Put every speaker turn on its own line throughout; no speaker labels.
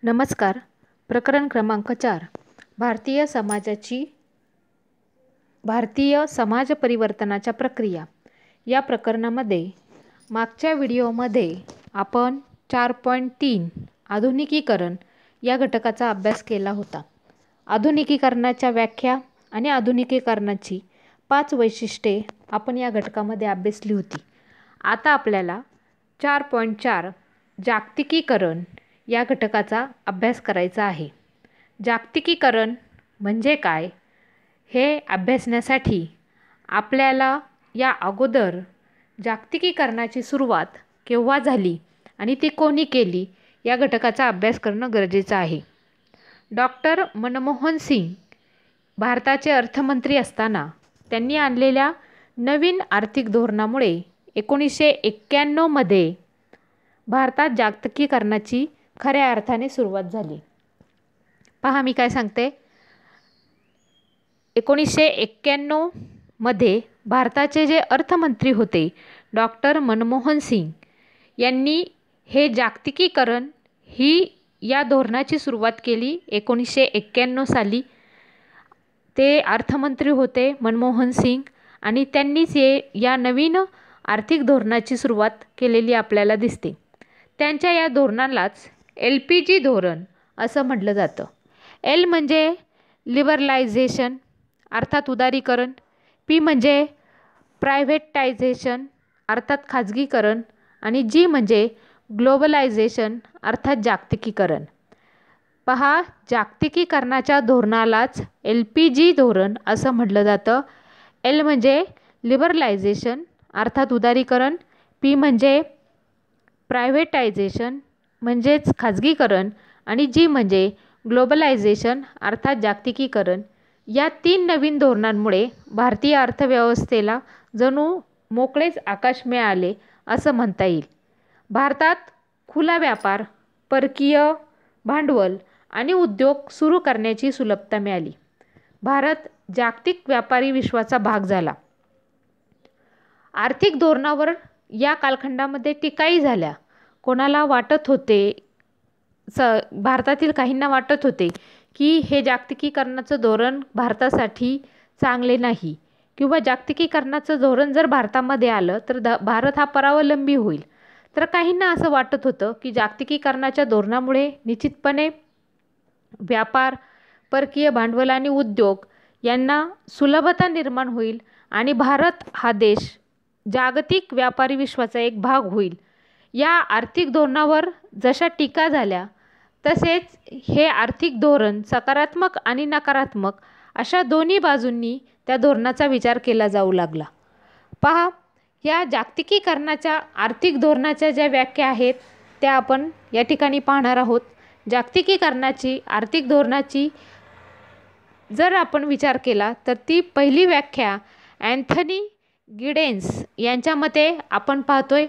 नमस्कार. प्रकरण क्रमांक 4. भारतीय समाज परिवर्तनाच्या प्रक्रिया. या प्रकरणामध्ये मागच्या व्हिडिओमध्ये आपण 4.3 आधुनिकीकरण या घटकाचा अभ्यास केला होता. आधुनिकीकरणाच्या व्याख्या आणि आधुनिकीकरणाची 5 वैशिष्ट्ये आपण या घटकामध्ये अभ्यासली होती. आता आपल्याला 4.4 जागतिकीकरण या घटकाचा अभ्यास करायचा आहे. जागतिकीकरण म्हणजे काय हे अभ्यासण्यासाठी आपल्याला या अगोदर जागतिकीकरणाची सुरुवात केव्हा झाली आणि ती कोणी केली या घटकाचा अभ्यास करणं गरजेचं आहे. डॉक्टर मनमोहन सिंग भारताचे अर्थमंत्री असताना त्यांनी आणलेल्या नवीन आर्थिक धोरणामुळे 1991 मध्ये भारतात जागतिकीकरणाची खऱ्या अर्थाने सुरुवात झाली. पहा मी काय सांगते. 1991 मध्ये भारताचे जे अर्थमंत्री होते डॉक्टर मनमोहन सिंग यांनी हे जागतिकीकरण या धोरणाची सुरुवात केली. 1991 साली ते अर्थमंत्री होते मनमोहन सिंग आणि त्यांनीच या नवीन आर्थिक धोरणाची सुरुवात केलेली आपल्याला दिसते. त्यांच्या या धोरणालाच LPG धोरण असं म्हटलं जातं. L म्हणजे लिबरलायझेशन अर्थात उदारीकरण, P म्हणजे प्रायव्हेटायझेशन अर्थात खाजगीकरण आणि G म्हणजे ग्लोबलायझेशन अर्थात जागतिकीकरण. पहा, जागतिकीकरणाच्या धोरणालाच LPG धोरण असं म्हटलं जातं. L म्हणजे लिबरलायझेशन अर्थात उदारीकरण, P म्हणजे प्रायव्हेटायझेशन म्हणजेच खाजगीकरण आणि G म्हणजे ग्लोबलायझेशन अर्थात जागतिकीकरण. या 3 नवीन धोरणांमुळे भारतीय अर्थव्यवस्थेला जणू मोकळेच आकाश मिळाले असं म्हणता येईल. भारतात खुला व्यापार, परकीय भांडवल आणि उद्योग सुरू करण्याची सुलभता मिळाली. भारत जागतिक व्यापारी विश्वाचा भाग झाला. आर्थिक धोरणावर या कालखंडामध्ये टीकाही झाल्या. कोणाला वाटत होते भारतातील काहींना वाटत होते की हे जागतिकीकरणाचं धोरण भारतासाठी चांगले नाही किंवा जागतिकीकरणाचं धोरण जर भारतामध्ये आलं तर भारत हा परावलंबी होईल. तर काहींना असं वाटत होतं की जागतिकीकरणाच्या धोरणामुळे निश्चितपणे व्यापार, परकीय भांडवल आणि उद्योग यांना सुलभता निर्माण होईल आणि भारत हा देश जागतिक व्यापारी विश्वाचा एक भाग होईल. या आर्थिक धोरणावर जशा टीका झाल्या तसेच हे आर्थिक धोरण सकारात्मक आणि नकारात्मक अशा दोन्ही बाजूंनी त्या धोरणाचा विचार केला जाऊ लागला. पहा, या जागतिकीकरणाच्या आर्थिक धोरणाच्या ज्या व्याख्या आहेत त्या आपण या ठिकाणी पाहणार आहोत. जागतिकीकरणाची आर्थिक धोरणाची जर आपण विचार केला तर ती पहिली व्याख्या अँथनी गिडेन्स यांच्या मते आपण पाहतोय,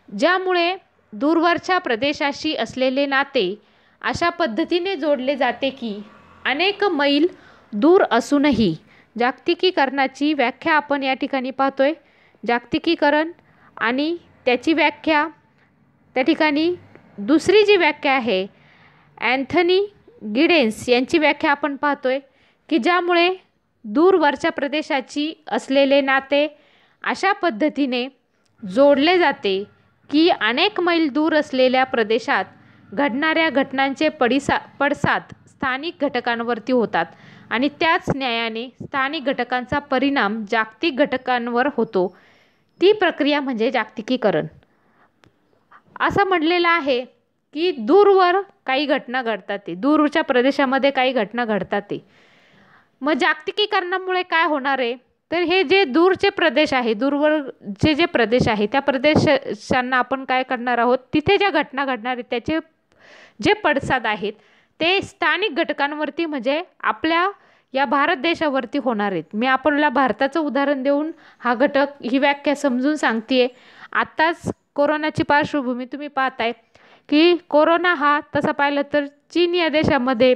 ज्यामुळे दूरवरच्या प्रदेशाशी असलेले नाते अशा पद्धतीने जोडले जाते की अनेक मैल दूर असूनही. जागतिकीकरणाची व्याख्या आपण या ठिकाणी पाहतोय. जागतिकीकरण आणि त्याची व्याख्या त्या ठिकाणी दुसरी जी व्याख्या आहे अँथनी गिडेन्स यांची व्याख्या आपण पाहतोय की ज्यामुळे दूरवरच्या प्रदेशाची असलेले नाते अशा पद्धतीने जोडले जाते की अनेक मैल दूर असलेल्या प्रदेशात घडणाऱ्या घटनांचे पडसाद स्थानिक घटकांवरती होतात आणि त्याच न्यायाने स्थानिक घटकांचा परिणाम जागतिक घटकांवर होतो. ती प्रक्रिया म्हणजे जागतिकीकरण. असं म्हटलेलं आहे की दूरवर काही घटना घडतात, दूरच्या प्रदेशामध्ये काही घटना घडतात. मग जागतिकीकरणामुळे काय होणार आहे तर हे जे दूरचे प्रदेश आहे, दूरवरचे जे प्रदेश आहे त्या प्रदेशांना आपण काय करणार आहोत, तिथे ज्या घटना घडणार आहेत त्याचे जे पडसाद आहेत ते स्थानिक घटकांवरती म्हणजे आपल्या या भारत देशावरती होणार आहेत. मी आपल्याला भारताचं उदाहरण देऊन ही व्याख्या समजून सांगते. आत्ताच कोरोनाची पार्श्वभूमी तुम्ही पाहताय की कोरोना हा तसा पाहिलं तर चीन या देशामध्ये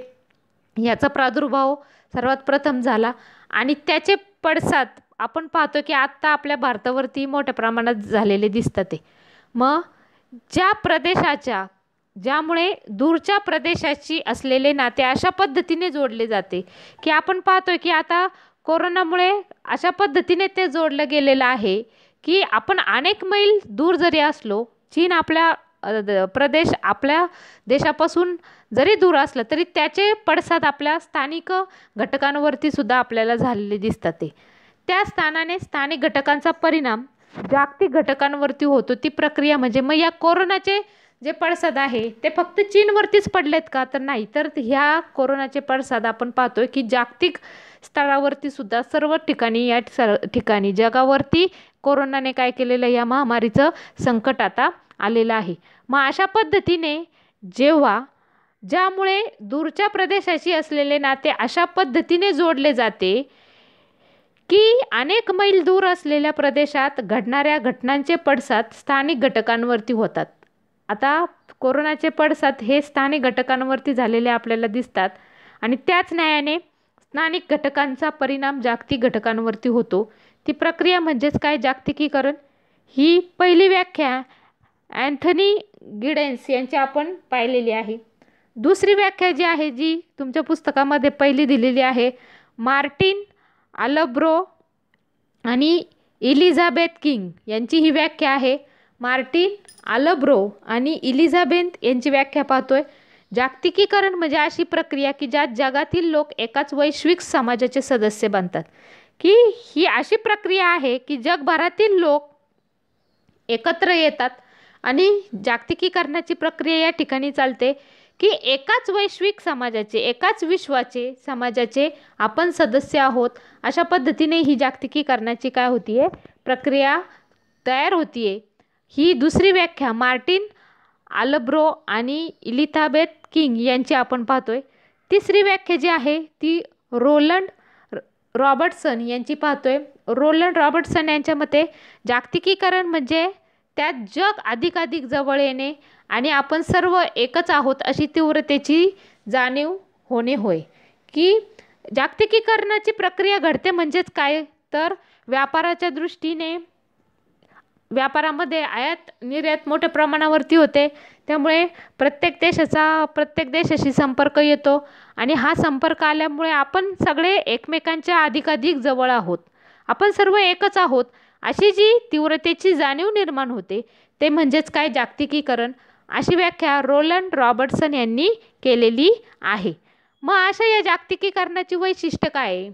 याचा प्रादुर्भाव सर्वात प्रथम झाला आणि त्याचे पडसाद आपण पाहतो की आत्ता आपल्या भारतावरती मोठ्या प्रमाणात झालेले दिसतात. मग ज्या प्रदेशाच्या ज्यामुळे दूरच्या प्रदेशाशी असलेले नाते अशा पद्धतीने जोडले जाते की आपण पाहतोय की आता कोरोनामुळे अशा पद्धतीने ते जोडलं गेलेलं आहे की आपण अनेक मैल दूर जरी असलो, चीन आपल्या प्रदेश आपल्या देशापासून जरी दूर असलं तरी त्याचे पडसाद आपल्या स्थानिक घटकांवरती सुद्धा आपल्याला झालेले दिसतात. त्या स्थानिक घटकांचा परिणाम जागतिक घटकांवरती होतो. ती प्रक्रिया म्हणजे मग या कोरोनाचे जे पडसाद आहे ते फक्त चीनवरतीच पडलेत का? तर नाही. तर ह्या कोरोनाचे पडसाद आपण पाहतोय की जागतिक स्तरावरती सुद्धा सर्व ठिकाणी ठिकाणी जगावरती कोरोनाने काय केलेलं, या महामारीचं संकट आता आलेलं आहे. मग अशा पद्धतीने ज्यामुळे दूरच्या प्रदेशाशी असलेले नाते अशा पद्धतीने जोडले जाते की अनेक मैल दूर असलेल्या प्रदेशात घडणाऱ्या घटनांचे पडसाद स्थानिक घटकांवरती होतात. आता कोरोनाचे पडसाद हे स्थानिक घटकांवरती झालेले आपल्याला दिसतात आणि त्याच न्यायाने स्थानिक घटकांचा परिणाम जागतिक घटकांवरती होतो. ती प्रक्रिया म्हणजेच काय? जागतिकीकरण. ही पहिली व्याख्या अँथनी गिडेन्स यांची आपण पाहिलेली आहे. दुसरी व्याख्या जी आहे, जी तुमच्या पुस्तकामध्ये पहिली दिलेली आहे, मार्टिन आल्ब्रो आणि इलिझाबेथ किंग यांची ही व्याख्या आहे. मार्टिन आल्ब्रो आणि इलिझाबेथ यांची व्याख्या पाहतोय. जागतिकीकरण म्हणजे अशी प्रक्रिया की ज्यात जगातील लोक एकाच वैश्विक समाजाचे सदस्य बनतात. की ही अशी प्रक्रिया आहे की जगभरातील लोक एकत्र येतात आणि जागतिकीकरणाची प्रक्रिया या ठिकाणी चालते की एकाच वैश्विक समाजाचे, एकाच विश्वाचे समाजाचे आपण सदस्य आहोत. अशा पद्धतीने ही जागतिकीकरणाची काय होतीये, प्रक्रिया तयार होतीये. ही दुसरी व्याख्या मार्टिन आल्ब्रो आणि इलिझाबेथ किंग यांची आपण पाहतोय. तिसरी व्याख्या जी आहे ती रोलंड रॉबर्टसन यांची पाहतोय. रोलंड रॉबर्टसन यांच्या मते जागतिकीकरण म्हणजे त्यात जग अधिकाधिक जवळ येणे आणि आपण सर्व एकच आहोत अशी तीव्रतेची जाणीव होणे होय. की जागतिकीकरणाची प्रक्रिया घडते म्हणजेच काय, तर व्यापाराच्या दृष्टीने व्यापारामध्ये आयात निर्यात मोठ्या प्रमाणावरती होते. त्यामुळे प्रत्येक देशाशी संपर्क येतो आणि हा संपर्क आल्यामुळे आपण सगळे एकमेकांच्या अधिकाधिक जवळ आहोत, आपण सर्व एकच आहोत अशी जी तीव्रतेची जाणीव निर्माण होते ते म्हणजेच काय, जागतिकीकरण. अशी व्याख्या रोलंड रॉबर्टसन यांनी केलेली आहे. मग अशा या जागतिकीकरणाची वैशिष्ट्य काय आहे,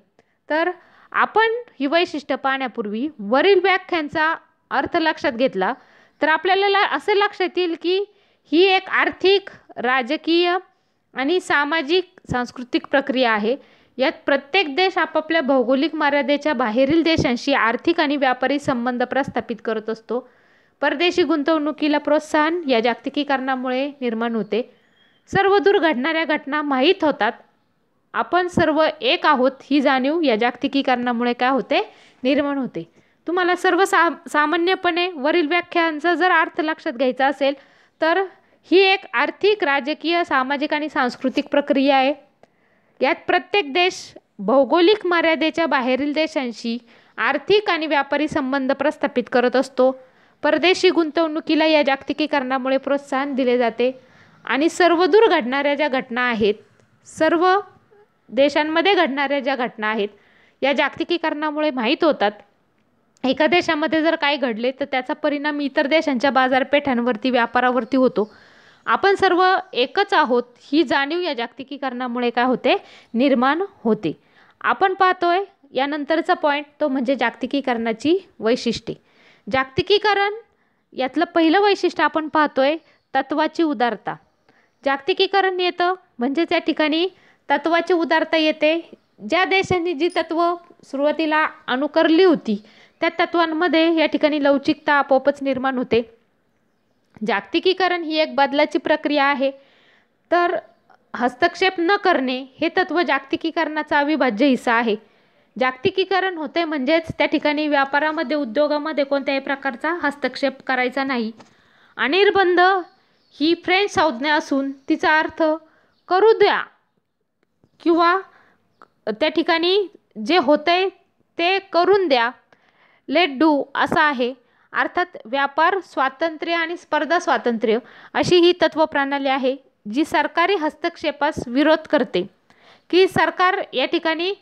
तर आपण ही वैशिष्ट्य पाहण्यापूर्वी वरील व्याख्यांचा अर्थ लक्षात घेतला तर आपल्याला असं लक्षात येईल की ही एक आर्थिक, राजकीय आणि सामाजिक सांस्कृतिक प्रक्रिया आहे. यात प्रत्येक देश आपापल्या भौगोलिक मर्यादेच्या बाहेरील देशांशी आर्थिक आणि व्यापारी संबंध प्रस्थापित करत असतो. परदेशी गुंतवणुकीला प्रोत्साहन या जागतिकीकरणामुळे निर्माण होते. सर्व दूर घडणाऱ्या घटना माहीत होतात. आपण सर्व एक आहोत ही जाणीव या जागतिकीकरणामुळे काय होते, निर्माण होते. तुम्हाला सामान्यपणे वरील व्याख्यांचा जर अर्थ लक्षात घ्यायचा असेल तर ही एक आर्थिक, राजकीय, सामाजिक आणि सांस्कृतिक प्रक्रिया आहे. यात प्रत्येक देश भौगोलिक मर्यादेच्या बाहेरील देशांशी आर्थिक आणि व्यापारी संबंध प्रस्थापित करत असतो. परदेशी गुंतवणुकीला या जागतिकीकरणामुळे प्रोत्साहन दिले जाते आणि सर्वदूर घडणाऱ्या ज्या घटना आहेत, सर्व देशांमध्ये घडणाऱ्या ज्या घटना आहेत या जागतिकीकरणामुळे माहीत होतात. एका देशामध्ये जर काय घडले तर त्याचा परिणाम इतर देशांच्या बाजारपेठांवरती, व्यापारावरती होतो. आपण सर्व एकच आहोत ही जाणीव या जागतिकीकरणामुळे काय होते, निर्माण होते. आपण पाहतोय यानंतरचा पॉईंट तो म्हणजे जागतिकीकरणाची वैशिष्ट्ये. जागतिकीकरण यातलं पहिलं वैशिष्ट्य आपण पाहतोय तत्वाची उदारता. जागतिकीकरण येतं म्हणजे त्या ठिकाणी तत्वाची उदारता येते. ज्या देशांनी जी तत्व सुरुवातीला अनुकरली होती त्या तत्वांमध्ये या ठिकाणी लवचिकता आपोआपच निर्माण होते. जागतिकीकरण ही एक बदलाची प्रक्रिया आहे. तर हस्तक्षेप न करणे हे तत्व जागतिकीकरणाचा अविभाज्य हिस्सा आहे. जागतिकीकरण होते म्हणजेच त्या ठिकाणी व्यापारामध्ये, उद्योगामध्ये कोणत्याही प्रकारचा हस्तक्षेप करायचा नाही. अनिर्बंध ही फ्रेंच संज्ञा असून तिचा अर्थ करू द्या किंवा त्या ठिकाणी जे होतंय ते करून द्या, लेट डू असा आहे. अर्थात व्यापार स्वातंत्र्य आणि स्पर्धा स्वातंत्र्य अशी ही तत्वप्रणाली आहे जी सरकारी हस्तक्षेपास विरोध करते, की सरकार या ठिकाणी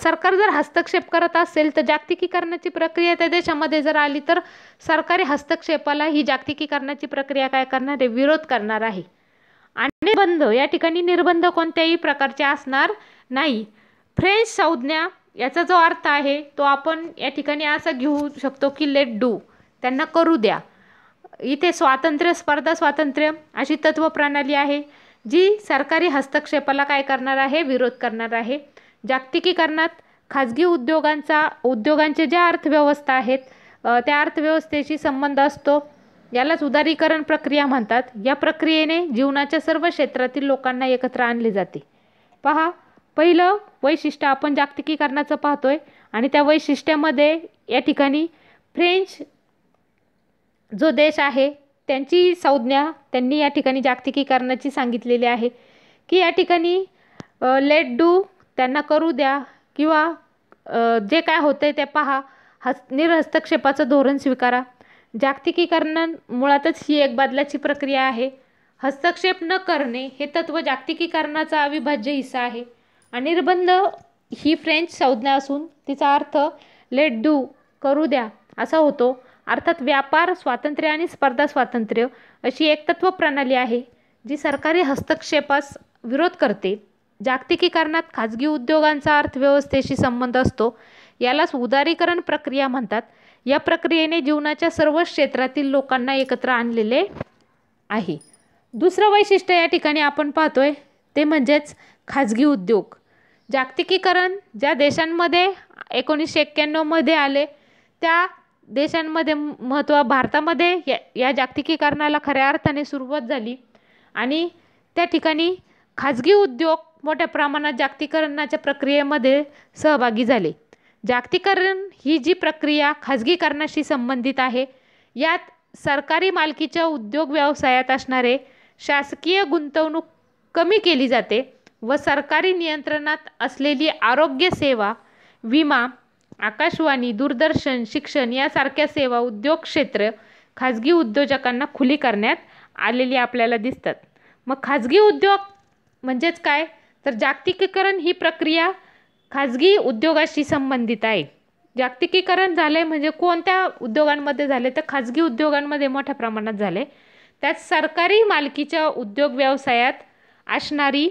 सरकार जर हस्तक्षेप करत असेल तर जागतिकीकरणाची प्रक्रिया त्या देशामध्ये जर आली तर सरकारी हस्तक्षेपाला ही जागतिकीकरणाची प्रक्रिया काय करणार आहे, विरोध करणार आहे. आणि निर्बंध, या ठिकाणी निर्बंध कोणत्याही प्रकारचे असणार नाही. फ्रेंच संज्ञा याचा जो अर्थ आहे तो आपण या ठिकाणी असा घेऊ शकतो की लेट डू, त्यांना करू द्या. इथे स्वातंत्र्य स्पर्धा स्वातंत्र्य अशी तत्वप्रणाली आहे जी सरकारी हस्तक्षेपाला काय करणार आहे, विरोध करणार आहे. जागतिकीकरणात खाजगी उद्योगांचे ज्या अर्थव्यवस्था आहेत त्या अर्थव्यवस्थेशी संबंध असतो. यालाच उदारीकरण प्रक्रिया म्हणतात. या प्रक्रियेने जीवनाच्या सर्व क्षेत्रातील लोकांना एकत्र आणले जाते. पहा, पहिलं वैशिष्ट्य आपण जागतिकीकरणाचं पाहतोय आणि त्या वैशिष्ट्यामध्ये या ठिकाणी फ्रेंच जो देश आहे त्यांची संज्ञा त्यांनी या ठिकाणी जागतिकीकरणाची सांगितलेली आहे की या ठिकाणी लेट डू, त्यांना करू द्या, किंवा जे काय होतंय ते पहा, निरहस्तक्षेपाचं धोरण स्वीकारा. जागतिकीकरण मुळातच ही एक बदलाची प्रक्रिया आहे. हस्तक्षेप न करणे हे तत्व जागतिकीकरणाचा अविभाज्य हिस्सा आहे. आणि निर्बंध ही फ्रेंच संज्ञा असून तिचा अर्थ लेट डू, करू द्या असा होतो. अर्थात व्यापार स्वातंत्र्य आणि स्पर्धा स्वातंत्र्य अशी एक तत्वप्रणाली आहे जी सरकारी हस्तक्षेपास विरोध करते. जागतिकीकरणात खाजगी उद्योगांचा अर्थव्यवस्थेशी संबंध असतो. यालाच उदारीकरण प्रक्रिया म्हणतात. या प्रक्रियेने जीवनाच्या सर्व क्षेत्रातील लोकांना एकत्र आणलेले आहे. दुसरं वैशिष्ट्य या ठिकाणी आपण पाहतोय ते म्हणजेच खाजगी उद्योग. जागतिकीकरण ज्या देशांमध्ये 1991 मध्ये आले त्या देशांमध्ये भारतामध्ये या जागतिकीकरणाला खऱ्या अर्थाने सुरुवात झाली आणि त्या ठिकाणी खाजगी उद्योग मोठ्या प्रमाणात जागतिकीकरणाच्या प्रक्रियेमध्ये सहभागी झाले. जागतिकीकरण ही जी प्रक्रिया खाजगीकरणाशी संबंधित आहे. यात सरकारी मालकीच्या उद्योग व्यवसायात असणारे शासकीय गुंतवणूक कमी केली जाते व सरकारी नियंत्रणात असलेली आरोग्य सेवा, विमा, आकाशवाणी, दूरदर्शन, शिक्षण यासारख्या सेवा उद्योग क्षेत्र खाजगी उद्योजकांना खुली करण्यात आलेली आपल्याला दिसतात. मग खाजगी उद्योग म्हणजेच काय, तर जागतिकीकरण ही प्रक्रिया खाजगी उद्योगाशी संबंधित आहे. जागतिकीकरण झाले म्हणजे कोणत्या उद्योगांमध्ये झाले, तर खाजगी उद्योगांमध्ये मोठ्या प्रमाणात झाले. त्यात सरकारी मालकीच्या उद्योग व्यवसायात असणारी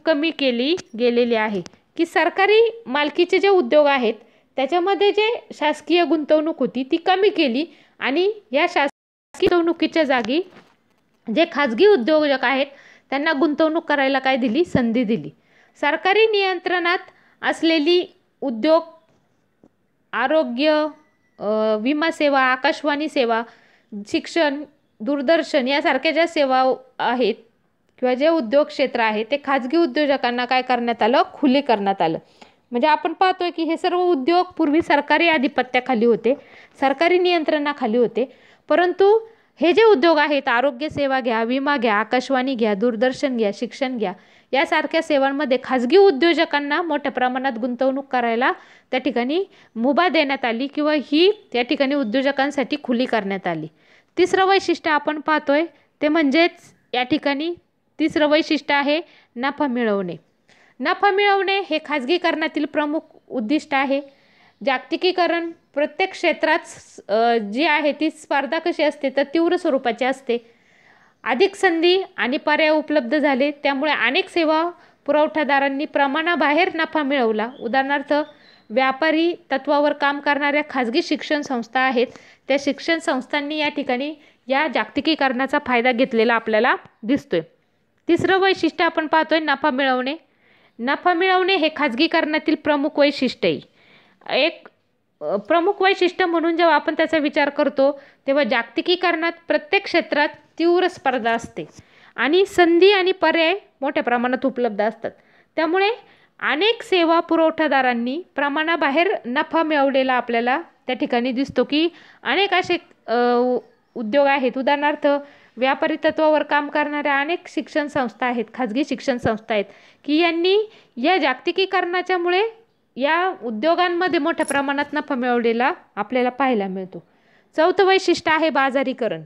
कमी केली गेलेली आहे, की सरकारी मालकीचे जे उद्योग आहेत त्याच्यामध्ये जे शासकीय गुंतवणूक होती ती कमी केली आणि या शासकीय गुंतवणुकीच्या जागी जे खाजगी उद्योजक आहेत त्यांना गुंतवणूक करायला काय दिली, संधी दिली. सरकारी नियंत्रणात असलेली उद्योग, आरोग्य, विमा सेवा, आकाशवाणी सेवा, शिक्षण, दूरदर्शन यासारख्या ज्या सेवा आहेत किंवा जे उद्योग क्षेत्र आहे ते खाजगी उद्योजकांना काय करण्यात आलं, खुले करण्यात आलं. म्हणजे आपण पाहतोय की हे सर्व उद्योग पूर्वी सरकारी आधिपत्याखाली होते, सरकारी नियंत्रणाखाली होते. परंतु हे जे उद्योग आहेत, आरोग्य सेवा घ्या, विमा घ्या, आकाशवाणी घ्या, दूरदर्शन घ्या, शिक्षण घ्या, यासारख्या सेवांमध्ये खाजगी उद्योजकांना मोठ्या प्रमाणात गुंतवणूक करायला त्या ठिकाणी मुभा देण्यात आली किंवा ही त्या ठिकाणी उद्योजकांसाठी खुली करण्यात आली. तिसरं वैशिष्ट्य आपण पाहतोय ते म्हणजेच या ठिकाणी तिसरं वैशिष्ट्य आहे नफा मिळवणे. नफा मिळवणे हे खाजगीकरणातील प्रमुख उद्दिष्ट आहे. जागतिकीकरण प्रत्येक क्षेत्रात जी आहे ती स्पर्धा कशी असते, तर तीव्र स्वरूपाची असते. अधिक संधी आणि पर्याय उपलब्ध झाले त्यामुळे अनेक सेवा पुरवठादारांनी प्रमाणाबाहेर नफा मिळवला. उदाहरणार्थ व्यापारी तत्वावर काम करणाऱ्या खाजगी शिक्षण संस्था आहेत, त्या शिक्षण संस्थांनी या ठिकाणी या जागतिकीकरणाचा फायदा घेतलेला आपल्याला दिसतोय. तिसरं वैशिष्ट्य आपण पाहतोय नफा मिळवणे. नफा मिळवणे हे खाजगीकरणातील प्रमुख वैशिष्ट्य आहे. एक प्रमुख वैशिष्ट्य म्हणून जेव्हा आपण त्याचा विचार करतो तेव्हा जागतिकीकरणात प्रत्येक क्षेत्रात तीव्र स्पर्धा असते आणि संधी आणि पर्याय मोठ्या प्रमाणात उपलब्ध असतात. त्यामुळे अनेक सेवा पुरवठादारांनी प्रमाणाबाहेर नफा मिळवलेला आपल्याला त्या ठिकाणी दिसतो, की अनेक असे उद्योग आहेत. उदाहरणार्थ व्यापारी तत्वावर काम करणाऱ्या अनेक शिक्षण संस्था आहेत, खाजगी शिक्षण संस्था आहेत, की यांनी या जागतिकीकरणाच्यामुळे या उद्योगांमध्ये मोठ्या प्रमाणात नफा मिळवलेला आपल्याला पाहायला मिळतो. चौथं वैशिष्ट्य आहे बाजारीकरण.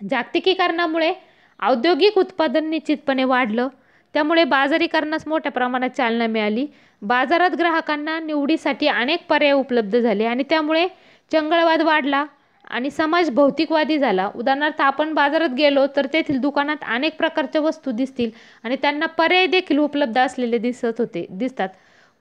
जागतिकीकरणामुळे औद्योगिक उत्पादन निश्चितपणे वाढलं, त्यामुळे बाजारीकरणास मोठ्या प्रमाणात चालना मिळाली. बाजारात ग्राहकांना निवडीसाठी अनेक पर्याय उपलब्ध झाले आणि त्यामुळे चंगळवाद वाढला आणि समाज भौतिकवादी झाला. उदाहरणार्थ आपण बाजारात गेलो तर तेथील दुकानात अनेक प्रकारच्या वस्तू दिसतील आणि त्यांना पर्याय देखील उपलब्ध असलेले दिसतात.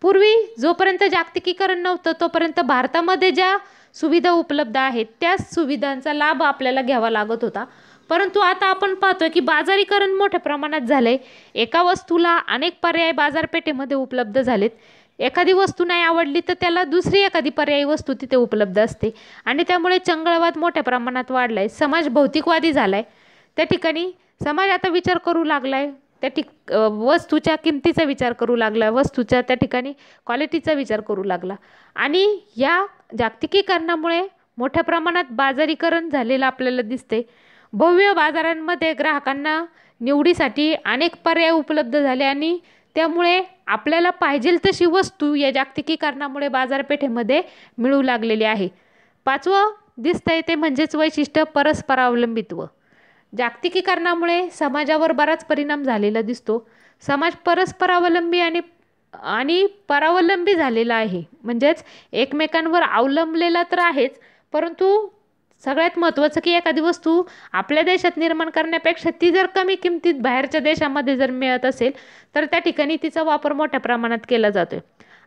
पूर्वी जोपर्यंत जागतिकीकरण नव्हतं तोपर्यंत भारतामध्ये ज्या सुविधा उपलब्ध आहेत त्या सुविधांचा लाभ आपल्याला घ्यावा लागत होता. परंतु आता आपण पाहतोय की बाजारीकरण मोठ्या प्रमाणात झालंय. एका वस्तूला अनेक पर्याय बाजारपेठेमध्ये उपलब्ध झालेत. एखादी वस्तू नाही आवडली तर त्याला दुसरी एखादी पर्यायी वस्तू तिथे उपलब्ध असते आणि त्यामुळे चंगळवाद मोठ्या प्रमाणात वाढलाय. समाज भौतिकवादी झालाय. त्या ठिकाणी समाज आता विचार करू लागलाय, वस्तूच्या किमतीचा विचार करू लागला, वस्तूच्या त्या ठिकाणी क्वालिटीचा विचार करू लागला आणि या जागतिकीकरणामुळे मोठ्या प्रमाणात बाजारीकरण झालेलं आपल्याला दिसते. भव्य बाजारांमध्ये ग्राहकांना निवडीसाठी अनेक पर्याय उपलब्ध झाले आणि त्यामुळे आपल्याला पाहिजेल तशी वस्तू या जागतिकीकरणामुळे बाजारपेठेमध्ये मिळू लागलेली आहे. पाचवं दिसतंय ते म्हणजेच वैशिष्ट्य परस्परावलंबित्व. जागतिकीकरणामुळे समाजावर बराच परिणाम झालेला दिसतो. समाज परस्परावलंबी आणि परावलंबी झालेला आहे. म्हणजेच एकमेकांवर अवलंबलेला तर आहेच, परंतु सगळ्यात महत्त्वाचं की एखादी वस्तू आपल्या देशात निर्माण करण्यापेक्षा ती जर कमी किमतीत बाहेरच्या देशामध्ये जर मिळत असेल तर त्या ठिकाणी तिचा वापर मोठ्या प्रमाणात केला जातोय.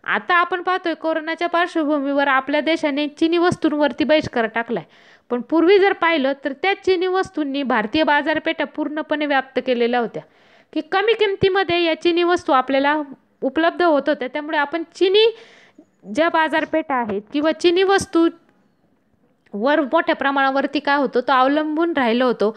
आता आपण पाहतोय कोरोनाच्या पार्श्वभूमीवर आपल्या देशाने चीनी वस्तूंवरती बहिष्कार टाकलाय. पण पूर्वी जर पाहिलं तर त्या चीनी वस्तूंनी भारतीय बाजारपेठा पूर्णपणे व्याप्त केलेल्या होत्या की कमी किमतीमध्ये या चीनी वस्तू आपल्याला उपलब्ध होत होत्या. त्यामुळे आपण चीनी ज्या बाजारपेठा आहेत किंवा चीनी वस्तू वर मोठ्या प्रमाणावरती काय होतं तो अवलंबून राहिलो होतो.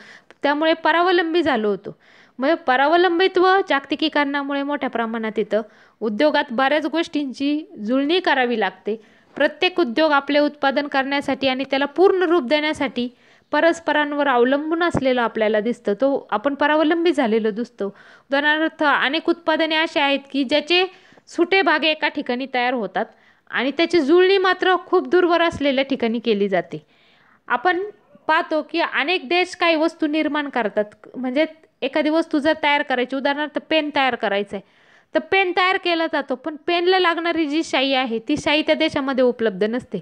त्यामुळे परावलंबी झालो होतो. मग परावलंबित्व जागतिकीकरणामुळे मोठ्या प्रमाणात येतं. उद्योगात बऱ्याच गोष्टींची जुळणी करावी लागते. प्रत्येक उद्योग आपले उत्पादन करण्यासाठी आणि त्याला पूर्ण रूप देण्यासाठी परस्परांवर अवलंबून असलेलं आपल्याला दिसतं. तो आपण परावलंबी झालेलो दिसतो. उदाहरणार्थ अनेक उत्पादने अशी आहेत की ज्याचे सुटे भाग एका ठिकाणी तयार होतात आणि त्याची जुळणी मात्र खूप दूरवर असलेल्या ठिकाणी केली जाते. आपण पाहतो की अनेक देश काही वस्तू निर्माण करतात. म्हणजे एखादी वस्तू जर तयार करायची, उदाहरणार्थ पेन तयार करायचं आहे तर पेन तयार केला जातो, पण पेनला लागणारी जी शाई आहे ती शाई त्या देशामध्ये उपलब्ध नसते.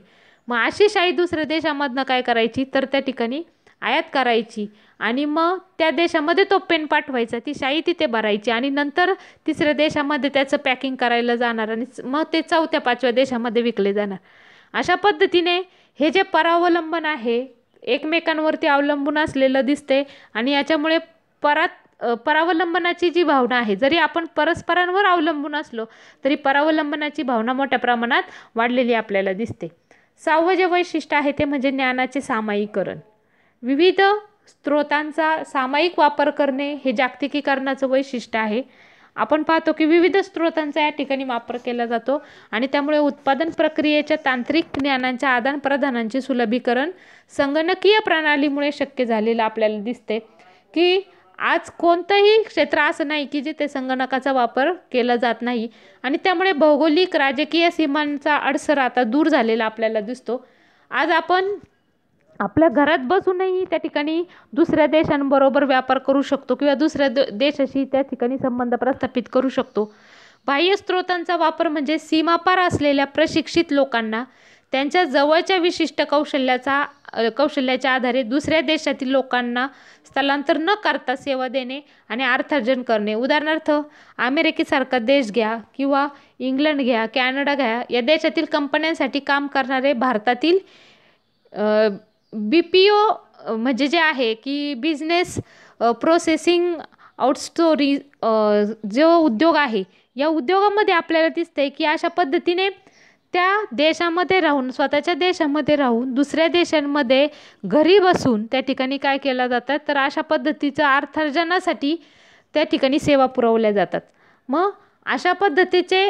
मग अशी शाई दुसऱ्या देशामधनं काय करायची तर त्या ठिकाणी आयात करायची आणि मग त्या देशामध्ये तो पेन पाठवायचा, ती शाई तिथे भरायची आणि नंतर तिसऱ्या देशामध्ये त्याचं पॅकिंग करायला जाणार आणि मग ते चौथ्या पाचव्या देशामध्ये विकले जाणार. अशा पद्धतीने हे जे परावलंबन आहे एकमेकांवरती अवलंबून असलेलं दिसते आणि याच्यामुळे परावलंबनाची जी भावना आहे, जरी आपण परस्परांवर अवलंबून असलो तरी परावलंबनाची भावना मोठ्या प्रमाणात वाढलेली आपल्याला दिसते. सहावं जे वैशिष्ट्य आहे ते म्हणजे ज्ञानाचे सामायिकरण. विविध स्रोतांचा सामायिक वापर करणे हे जागतिकीकरणाचं वैशिष्ट्य आहे. आपण पाहतो की विविध स्रोतांचा या ठिकाणी वापर केला जातो आणि त्यामुळे उत्पादन प्रक्रियेच्या तांत्रिक ज्ञानांच्या आदानप्रदानांचे सुलभीकरण संगणकीय प्रणालीमुळे शक्य झालेलं आपल्याला दिसते. की आज कोणतंही क्षेत्र असं नाही की जिथे संगणकाचा वापर केला जात नाही आणि त्यामुळे भौगोलिक राजकीय सीमांचा अडसर आता दूर झालेला आपल्याला दिसतो. आज आपण आपल्या घरात बसूनही त्या ठिकाणी दुसऱ्या देशांबरोबर व्यापार करू शकतो किंवा दुसऱ्या देशाशी त्या ठिकाणी संबंध प्रस्थापित करू शकतो. बाह्य स्रोतांचा वापर म्हणजे सीमापार असलेल्या प्रशिक्षित लोकांना त्यांच्या जवळच्या विशिष्ट कौशल्याच्या आधारे दुसऱ्या देशातील लोकांना स्थलांतर न करता सेवा देणे आणि अर्थार्जन करणे. उदाहरणार्थ अमेरिकेसारखा देश घ्या किंवा इंग्लंड घ्या, कॅनडा घ्या, या देशातील कंपन्यांसाठी काम करणारे भारतातील BPO म्हणजे जे आहे की बिझनेस प्रोसेसिंग आउटसोर्सिंग जो उद्योग आहे या उद्योगामध्ये आपल्याला दिसतंय की अशा पद्धतीने त्या देशामध्ये राहून स्वतःच्या देशामध्ये राहून दुसऱ्या देशांमध्ये घरी बसून त्या ठिकाणी काय केलं जातात तर अशा पद्धतीचं अर्थार्जनासाठी त्या ठिकाणी सेवा पुरवल्या जातात. मग अशा पद्धतीचे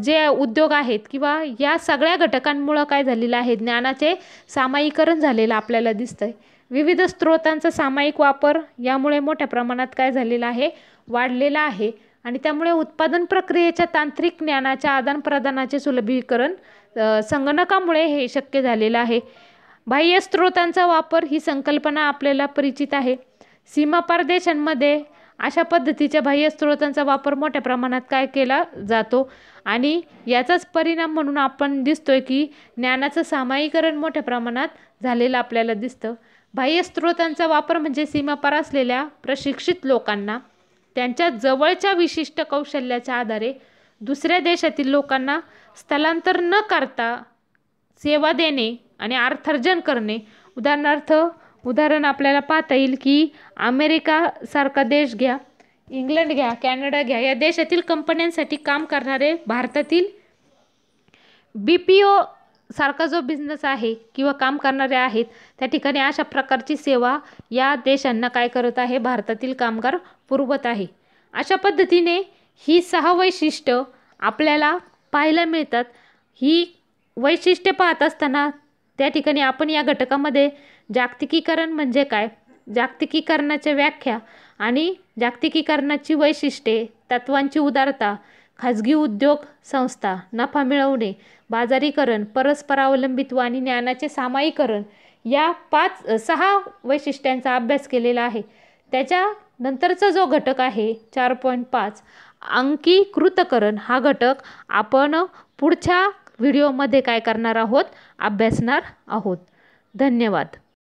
जे उद्योग आहेत किंवा या सगळ्या घटकांमुळं काय झालेलं आहे ज्ञानाचे सामायिकरण झालेलं आपल्याला दिसतंय. विविध स्रोतांचा सामायिक वापर यामुळे मोठ्या प्रमाणात काय झालेला आहे वाढलेला आहे आणि त्यामुळे उत्पादन प्रक्रियेच्या तांत्रिक ज्ञानाच्या आदानप्रदानाचे सुलभीकरण संगणकामुळे हे शक्य झालेलं आहे. बाह्य स्रोतांचा वापर ही संकल्पना आपल्याला परिचित आहे. सीमापार देशांमध्ये अशा पद्धतीच्या बाह्य स्रोतांचा वापर मोठ्या प्रमाणात काय केला जातो आणि याचाच परिणाम म्हणून आपण दिसतोय की ज्ञानाचं सामायिकरण मोठ्या प्रमाणात झालेलं आपल्याला दिसतं. बाह्य स्रोतांचा वापर म्हणजे सीमापार असलेल्या प्रशिक्षित लोकांना त्यांच्या जवळच्या विशिष्ट कौशल्याच्या आधारे दुसऱ्या देशातील लोकांना स्थलांतर न करता सेवा देणे आणि अर्थार्जन करणे. उदाहरण आपल्याला पाहता येईल की अमेरिका सारखा देश घ्या, इंग्लंड घ्या, कॅनडा घ्या, या देशातील कंपन्यांसाठी काम करणारे भारतातील BPO सारखा जो बिझनेस आहे किंवा काम करणारे आहेत त्या ठिकाणी अशा प्रकारची सेवा या देशांना काय करत आहे, भारतातील कामगार पुरवत आहे. अशा पद्धतीने ही 6 वैशिष्ट्य आपल्याला पाहायला मिळतात. ही वैशिष्ट्ये पाहत असताना त्या ठिकाणी आपण या घटकामध्ये जागतिकीकरण म्हणजे काय, जागतिकीकरणाच्या व्याख्या आणि जागतिकीकरणाची वैशिष्ट्ये, तत्वांची उदारता, खाजगी उद्योग संस्था, नफा मिळवणे, बाजारीकरण, परस्परावलंबित्व आणि ज्ञानाचे सामायिकरण या 6 वैशिष्ट्यांचा अभ्यास केलेला आहे. त्याच्यानंतरचा जो घटक आहे 4.5 अंकीकृतकरण, हा घटक आपण पुढच्या व्हिडिओमध्ये काय करणार आहोत, अभ्यासणार आहोत. धन्यवाद.